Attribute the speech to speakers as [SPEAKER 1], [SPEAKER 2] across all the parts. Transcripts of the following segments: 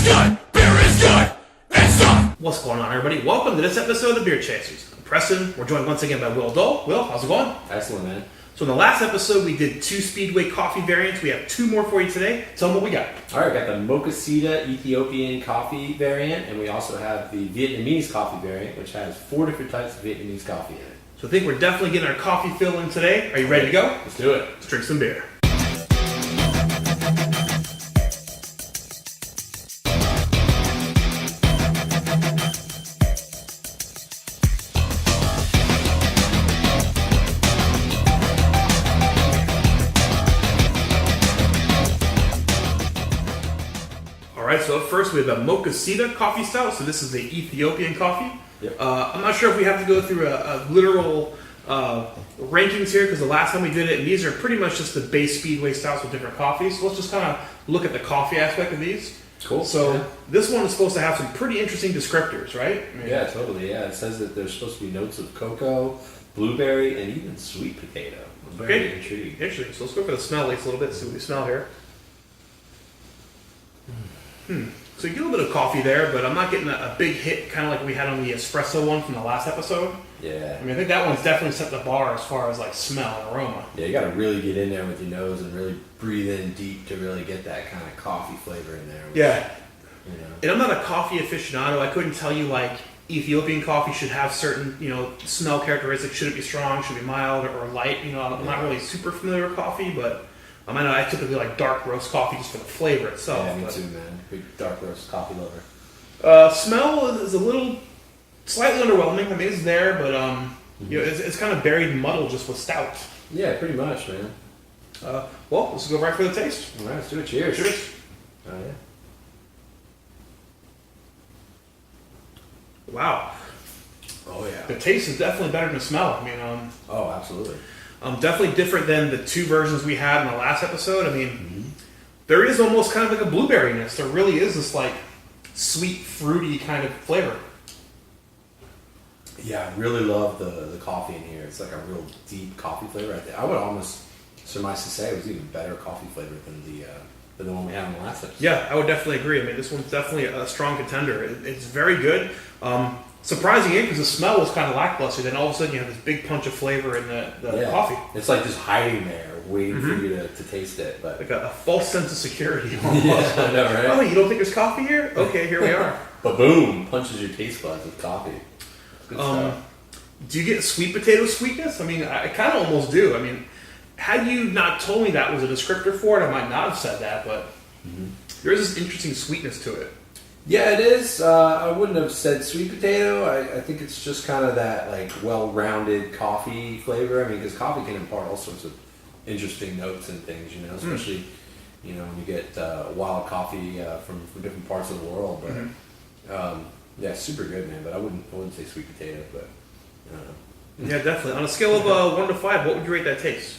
[SPEAKER 1] is good! Beer is good! It's tough!
[SPEAKER 2] What's going on, everybody? Welcome to this episode of The Beer Chasers. I'm Preston. We're joined once again by Will Dole. Will, how's it going?
[SPEAKER 3] Excellent, man.
[SPEAKER 2] So in the last episode, we did 2 Speedway Coffee variants. We have 2 more for you today. Tell them what we got.
[SPEAKER 3] All right, got the Mokasida Ethiopian Coffee variant, and we also have the Vietnamese Coffee variant, which has 4 different types of Vietnamese coffee in it.
[SPEAKER 2] So I think we're definitely getting our coffee fill in today. Are you ready to go?
[SPEAKER 3] Let's do it.
[SPEAKER 2] Let's drink some beer. Alright, so up first we have the Mokasida Coffee Stout. So this is the Ethiopian coffee.
[SPEAKER 3] Yep.
[SPEAKER 2] I'm not sure if we have to go through a literal rankings here, because the last time we did it, and these are pretty much just the base Speedway Stouts with different coffees. So let's just kind of look at the coffee aspect of these.
[SPEAKER 3] Cool.
[SPEAKER 2] So
[SPEAKER 3] yeah.
[SPEAKER 2] This one is supposed to have some pretty interesting descriptors, right? I mean,
[SPEAKER 3] Yeah, totally. Yeah, it says that there's supposed to be notes of cocoa, blueberry, and even sweet potato. I'm very intrigued.
[SPEAKER 2] Interesting. So let's go for the smell at least a little bit, see what we smell here. So you get a little bit of coffee there, but I'm not getting a big hit, kind of like we had on the espresso one from the last episode.
[SPEAKER 3] Yeah.
[SPEAKER 2] I mean, I think that one's definitely set the bar as far as like smell and aroma.
[SPEAKER 3] Yeah, you got to really get in there with your nose and really breathe in deep to really get that kind of coffee flavor in there. Which,
[SPEAKER 2] Yeah.
[SPEAKER 3] You know.
[SPEAKER 2] And I'm not a coffee aficionado. I couldn't tell you like Ethiopian coffee should have certain, smell characteristics. Should it be strong? Should it be mild or light? I'm not really super familiar with coffee, but I know I typically like dark roast coffee just for the flavor itself.
[SPEAKER 3] Yeah, me too, man. Big dark roast coffee lover.
[SPEAKER 2] Smell is a little slightly underwhelming. I mean, it's there, but it's kind of buried and muddled just with stout.
[SPEAKER 3] Yeah, pretty much, man.
[SPEAKER 2] Well, let's go right for the taste.
[SPEAKER 3] All right, let's do it. Cheers.
[SPEAKER 2] Cheers.
[SPEAKER 3] Oh, yeah.
[SPEAKER 2] Wow.
[SPEAKER 3] Oh, yeah.
[SPEAKER 2] The taste is definitely better than the smell. I mean,
[SPEAKER 3] Oh, absolutely.
[SPEAKER 2] definitely different than the 2 versions we had in the last episode. I mean, there is almost kind of like a blueberryness. There really is this like sweet, fruity kind of flavor.
[SPEAKER 3] Yeah, I really love the coffee in here. It's like a real deep coffee flavor. I would almost surmise to say it was even better coffee flavor than the one we had in the last episode.
[SPEAKER 2] Yeah, I would definitely agree. I mean, this one's definitely a strong contender. It's very good. Surprising because the smell was kind of lackluster. Then all of a sudden you have this big punch of flavor in the coffee.
[SPEAKER 3] It's like just hiding there, waiting for you to taste it. But
[SPEAKER 2] like a false sense of security almost.
[SPEAKER 3] Yeah, I know, right?
[SPEAKER 2] Oh, you don't think there's coffee here? Okay, here we are.
[SPEAKER 3] But boom, punches your taste buds with coffee. Good stuff.
[SPEAKER 2] Do you get sweet potato sweetness? I mean, I kind of almost do. I mean, had you not told me that was a descriptor for it, I might not have said that, but there is this interesting sweetness to it.
[SPEAKER 3] Yeah, it is. I wouldn't have said sweet potato. I think it's just kind of that like well-rounded coffee flavor. I mean, because coffee can impart all sorts of interesting notes and things, especially when you get wild coffee from different parts of the world. But yeah, super good, man. But I wouldn't say sweet potato, but I don't know.
[SPEAKER 2] Yeah, definitely. On a scale of 1 to 5, what would you rate that taste?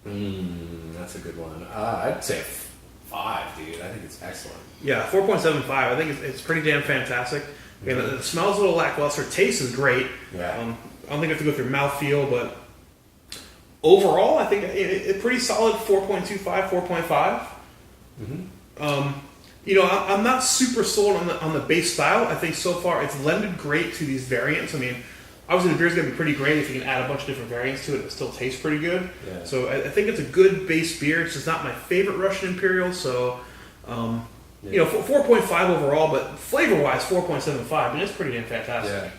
[SPEAKER 3] That's a good one. I'd say 5, dude. I think it's excellent.
[SPEAKER 2] Yeah, 4.75. I think it's pretty damn fantastic. Again, the smell's a little lackluster. Taste is great.
[SPEAKER 3] Yeah.
[SPEAKER 2] I don't think I have to go through mouthfeel, but overall, I think it's pretty solid 4.25, 4.5. I'm not super sold on the base style. I think so far it's lended great to these variants. I mean, obviously the beer's going to be pretty great if you can add a bunch of different variants to it. It still tastes pretty good.
[SPEAKER 3] Yeah.
[SPEAKER 2] So I think it's a good base beer. It's just not my favorite Russian Imperial, so 4.5 overall, but flavor-wise, 4.75. I mean, it's pretty damn fantastic.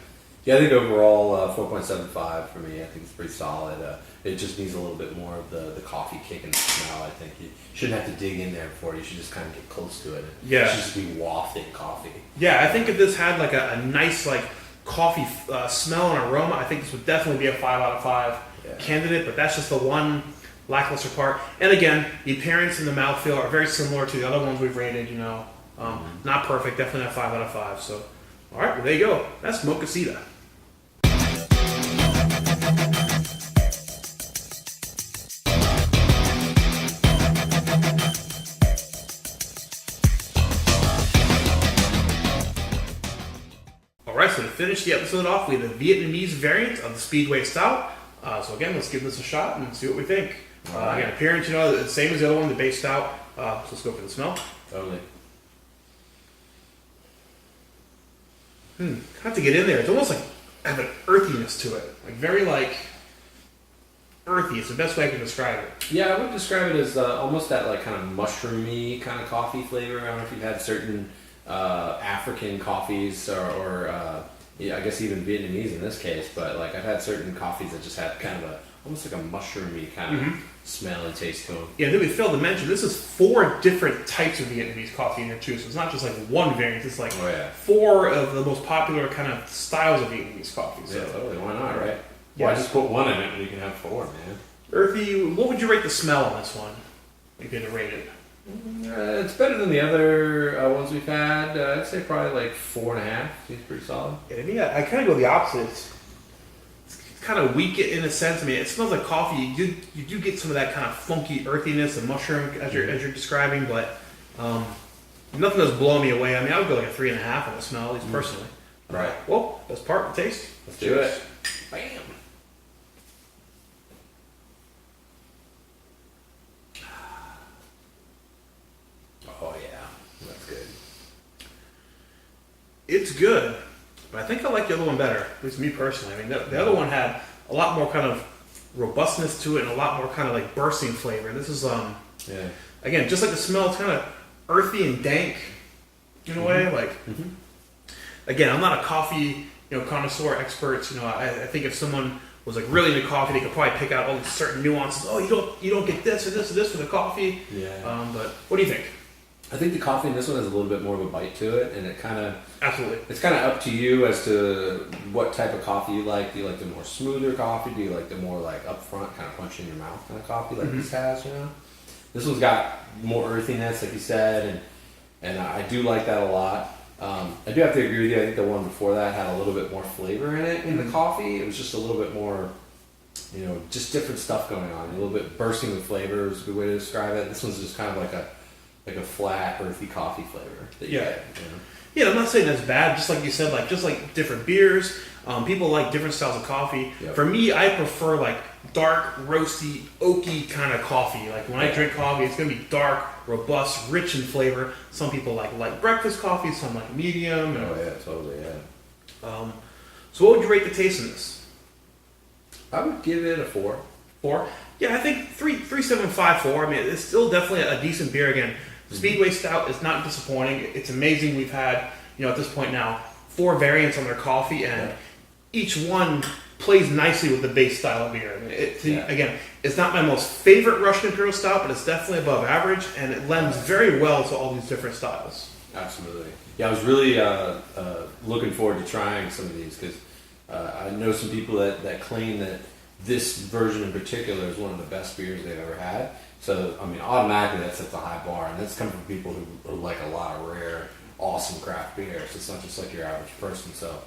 [SPEAKER 3] Yeah, I think overall 4.75 for me. I think it's pretty solid. It just needs a little bit more of the coffee kick and smell. I think you shouldn't have to dig in there for it. You should just kind of get close to it.
[SPEAKER 2] Yeah.
[SPEAKER 3] It should just be wafting coffee.
[SPEAKER 2] Yeah, I think if this had like a nice like coffee smell and aroma, I think this would definitely be a 5 out of 5 candidate, but that's just the one lackluster part. And again, the appearance and the mouthfeel are very similar to the other ones we've rated, not perfect, definitely not 5 out of 5. So, all right, well, there you go. That's Mokasida. All right, so to finish the episode off, we have the Vietnamese variant of the Speedway Stout. So again, let's give this a shot and see what we think. Again, appearance, the same as the other one, the base stout. So let's go for the smell.
[SPEAKER 3] Totally.
[SPEAKER 2] Have to get in there. It's almost like have an earthiness to it, like very like earthy. It's the best way I can describe it.
[SPEAKER 3] Yeah, I would describe it as almost that like kind of mushroomy kind of coffee flavor. I don't know if you've had certain African coffees or yeah, I guess even Vietnamese in this case, but like I've had certain coffees that just have kind of almost like a mushroomy kind of smell and taste to them.
[SPEAKER 2] Yeah, then we failed to mention this is 4 different types of Vietnamese coffee in there too. So it's not just like one variant. It's like 4 of the most popular kind of styles of Vietnamese coffee. So.
[SPEAKER 3] Yeah, totally. Why not, right?
[SPEAKER 2] Yeah.
[SPEAKER 3] Why just put one in it when you can have 4, man?
[SPEAKER 2] Earthy. What would you rate the smell on this one? If you had to rate it.
[SPEAKER 3] It's better than the other ones we've had. I'd say probably like 4.5. Seems pretty solid.
[SPEAKER 2] Yeah, me, I kind of go the opposite. It's kind of weak in a sense. I mean, it smells like coffee. You do get some of that kind of funky earthiness and mushroom as you're describing, but nothing does blow me away. I mean, I would go like a 3.5 on the smell, at least personally.
[SPEAKER 3] Right.
[SPEAKER 2] Well, that's part of the taste.
[SPEAKER 3] Let's do it. Bam. Oh yeah, that's good.
[SPEAKER 2] It's good, but I think I like the other one better. At least me personally. I mean, the other one had a lot more kind of robustness to it and a lot more kind of like bursting flavor. This is again, just like the smell, it's kind of earthy and dank in a way. Like again, I'm not a coffee connoisseur expert. I think if someone was like really into coffee, they could probably pick out all these certain nuances. Oh, you don't get this or this or this with the coffee.
[SPEAKER 3] Yeah.
[SPEAKER 2] But what do you think?
[SPEAKER 3] I think the coffee in this one has a little bit more of a bite to it, and it kind of
[SPEAKER 2] Absolutely.
[SPEAKER 3] It's kind of up to you as to what type of coffee you like. Do you like the more smoother coffee? Do you like the more like upfront, kind of punch in your mouth kind of coffee like this has? This one's got more earthiness, like you said, and I do like that a lot. I do have to agree with you. I think the one before that had a little bit more flavor in it in the coffee. It was just a little bit more, just different stuff going on. A little bit bursting with flavor is a good way to describe it. This one's just kind of like a flat, earthy coffee flavor that you get.
[SPEAKER 2] Yeah, I'm not saying that's bad. Just like you said, like just like different beers, people like different styles of coffee.
[SPEAKER 3] Yep.
[SPEAKER 2] For me, I prefer like dark, roasty, oaky kind of coffee. Like when I drink coffee, it's gonna be dark, robust, rich in flavor. Some people like breakfast coffee, some like medium.
[SPEAKER 3] Oh yeah, totally. Yeah.
[SPEAKER 2] So what would you rate the taste in this?
[SPEAKER 3] I would give it a 4.
[SPEAKER 2] 4? Yeah, I think 3.75, 4. I mean, it's still definitely a decent beer. Again, Speedway Stout is not disappointing. It's amazing. We've had, at this point now, 4 variants on their coffee, and each one plays nicely with the base style of beer. Again, it's not my most favorite Russian Imperial Stout, but it's definitely above average, and it lends very well to all these different styles.
[SPEAKER 3] Absolutely. Yeah, I was really looking forward to trying some of these because I know some people that claim that this version in particular is one of the best beers they've ever had. So, I mean, automatically that sets a high bar, and that's coming from people who like a lot of rare, awesome craft beer. So it's not just like your average person. So,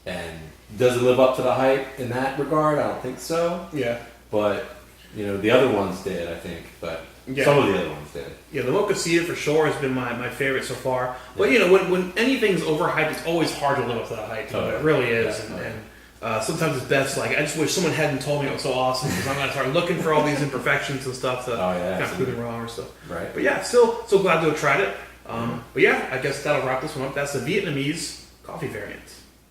[SPEAKER 3] and does it live up to the hype in that regard? I don't think so.
[SPEAKER 2] Yeah.
[SPEAKER 3] But, the other ones did, I think. But some of the other ones did.
[SPEAKER 2] Yeah, the Mokasida for sure has been my favorite so far. But, when anything's overhyped, it's always hard to live up to that hype. It really is. And sometimes it's best, like, I just wish someone hadn't told me it was so awesome because I'm going to start looking for all these imperfections and stuff to kind of prove me wrong or stuff.
[SPEAKER 3] Right.
[SPEAKER 2] But yeah, still so glad to have tried it. But yeah, I guess that'll wrap this one up. That's the Vietnamese coffee variant.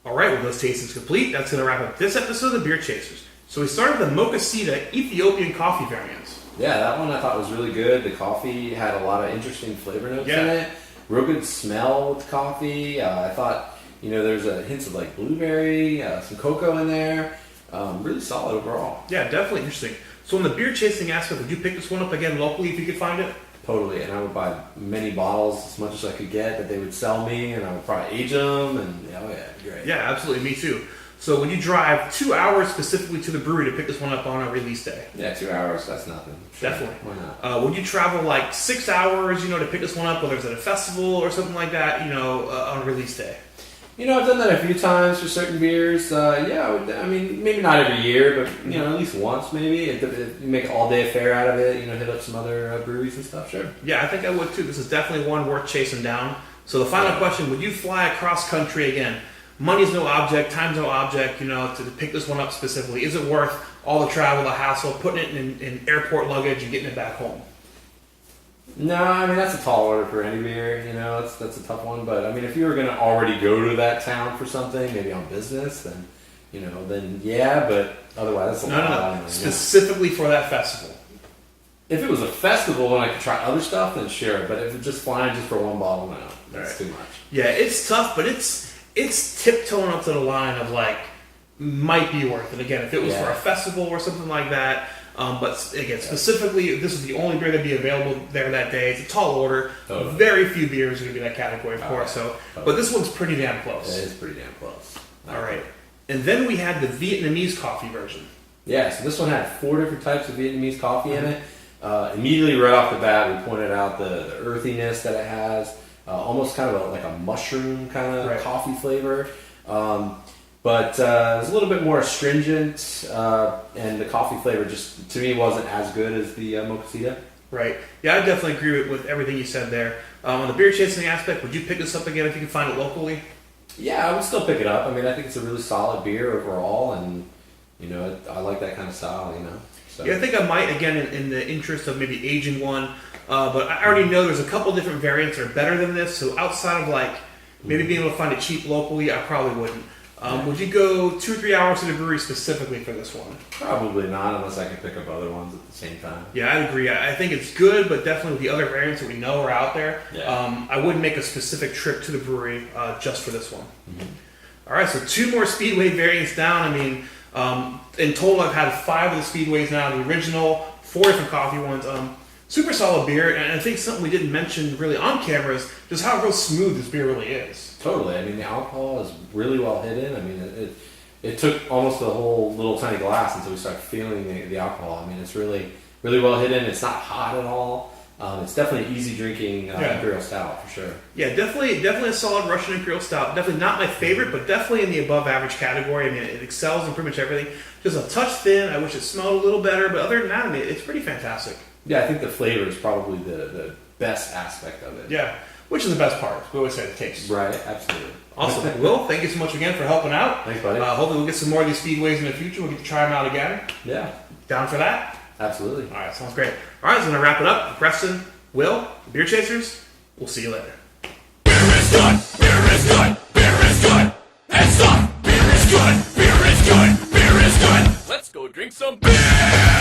[SPEAKER 2] All right, well, those tastings complete. That's going to wrap up this episode of the Beer Chasers. So we started with the Mokasida Ethiopian coffee variant.
[SPEAKER 3] Yeah, that one I thought was really good. The coffee had a lot of interesting flavor notes in it. Real good smell with coffee. I thought, there's a hints of like blueberry, some cocoa in there. Really solid overall.
[SPEAKER 2] Yeah, definitely interesting. So in the beer chasing aspect, would you pick this one up again locally if you could find it?
[SPEAKER 3] Totally, and I would buy many bottles, as much as I could get, that they would sell me, and I would probably age them, and great.
[SPEAKER 2] Yeah, absolutely, me too. So would you drive 2 hours specifically to the brewery to pick this one up on a release day?
[SPEAKER 3] Yeah, 2 hours, that's nothing. Sure.
[SPEAKER 2] Definitely.
[SPEAKER 3] Why not?
[SPEAKER 2] Would you travel like 6 hours, to pick this one up, whether it's at a festival or something like that, on a release day?
[SPEAKER 3] I've done that a few times for certain beers. I mean, maybe not every year, but, at least once maybe. You make an all-day affair out of it, hit up some other breweries and stuff, sure.
[SPEAKER 2] Yeah, I think I would too. This is definitely one worth chasing down. So the final question, would you fly across country again? Money's no object, time's no object, to pick this one up specifically. Is it worth all the travel, the hassle, putting it in airport luggage and getting it back home?
[SPEAKER 3] No, I mean, that's a tall order for any beer, you know, that's a tough one. But, I mean, if you were going to already go to that town for something, maybe on business, then, you know, then yeah, but otherwise, that's a lot of money.
[SPEAKER 2] Specifically for that festival.
[SPEAKER 3] If it was a festival and I could try other stuff, then sure. But if it's just flying just for one bottle, no, that's too much.
[SPEAKER 2] Yeah, it's tough, but it's tiptoeing up to the line of like might be worth it. Again, if it was for a festival or something like that. But again, specifically, if this is the only beer that'd be available there that day. It's a tall order. Totally. Very few beers are going to be that category, of course. So, but this one's pretty damn close.
[SPEAKER 3] It is pretty damn close.
[SPEAKER 2] All right, and then we had the Vietnamese coffee version.
[SPEAKER 3] Yeah, so this one had 4 different types of Vietnamese coffee in it. Immediately right off the bat, we pointed out the earthiness that it has, almost kind of like a mushroom kind of coffee flavor. But it was a little bit more astringent, and the coffee flavor just, to me, wasn't as good as the Mokasida.
[SPEAKER 2] Right. Yeah, I definitely agree with everything you said there. On the beer chasing aspect, would you pick this up again if you can find it locally?
[SPEAKER 3] Yeah, I would still pick it up. I mean, I think it's a really solid beer overall, and, you know, I like that kind of style, you know. So.
[SPEAKER 2] Yeah, I think I might, again, in the interest of maybe aging one, but I already know there's a couple different variants that are better than this, so outside of, like, maybe being able to find it cheap locally, I probably wouldn't. Would you go 2 or 3 hours to the brewery specifically for this one?
[SPEAKER 3] Probably not, unless I can pick up other ones at the same time.
[SPEAKER 2] Yeah, I agree. I think it's good, but definitely with the other variants that we know are out there, I wouldn't make a specific trip to the brewery just for this one. Mm-hmm. All right, so 2 more Speedway variants down. I mean, in total, I've had 5 of the Speedways now, the original, 4 different coffee ones. Super solid beer, and I think something we didn't mention really on camera is just how real smooth this beer really is.
[SPEAKER 3] Totally. I mean, the alcohol is really well hidden. I mean, it took almost the whole little tiny glass until we started feeling the alcohol. I mean, it's really, really well hidden. It's not hot at all. It's definitely easy drinking Imperial Stout for sure. Yeah, definitely
[SPEAKER 2] a solid Russian Imperial Stout. Definitely not my favorite, but definitely in the above average category. I mean, it excels in pretty much everything. Just a touch thin. I wish it smelled a little better, but other than that, I mean, it's pretty fantastic.
[SPEAKER 3] Yeah, I think the flavor is probably the best aspect of it.
[SPEAKER 2] Yeah, which is the best part. We always say the taste.
[SPEAKER 3] Right, absolutely.
[SPEAKER 2] Awesome. Will, thank you so much again for helping out.
[SPEAKER 3] Thanks, buddy.
[SPEAKER 2] Hopefully we'll get some more of these Speedways in the future. We'll get to try them out again.
[SPEAKER 3] Yeah.
[SPEAKER 2] Down for that?
[SPEAKER 3] Absolutely.
[SPEAKER 2] All right, sounds great. All right, so I'm going to wrap it up. Preston, Will, Beer Chasers, we'll see you later.
[SPEAKER 1] Beer is good, beer is good, beer is good, and stop. Beer is good, beer is good, beer is good. Let's go drink some beer.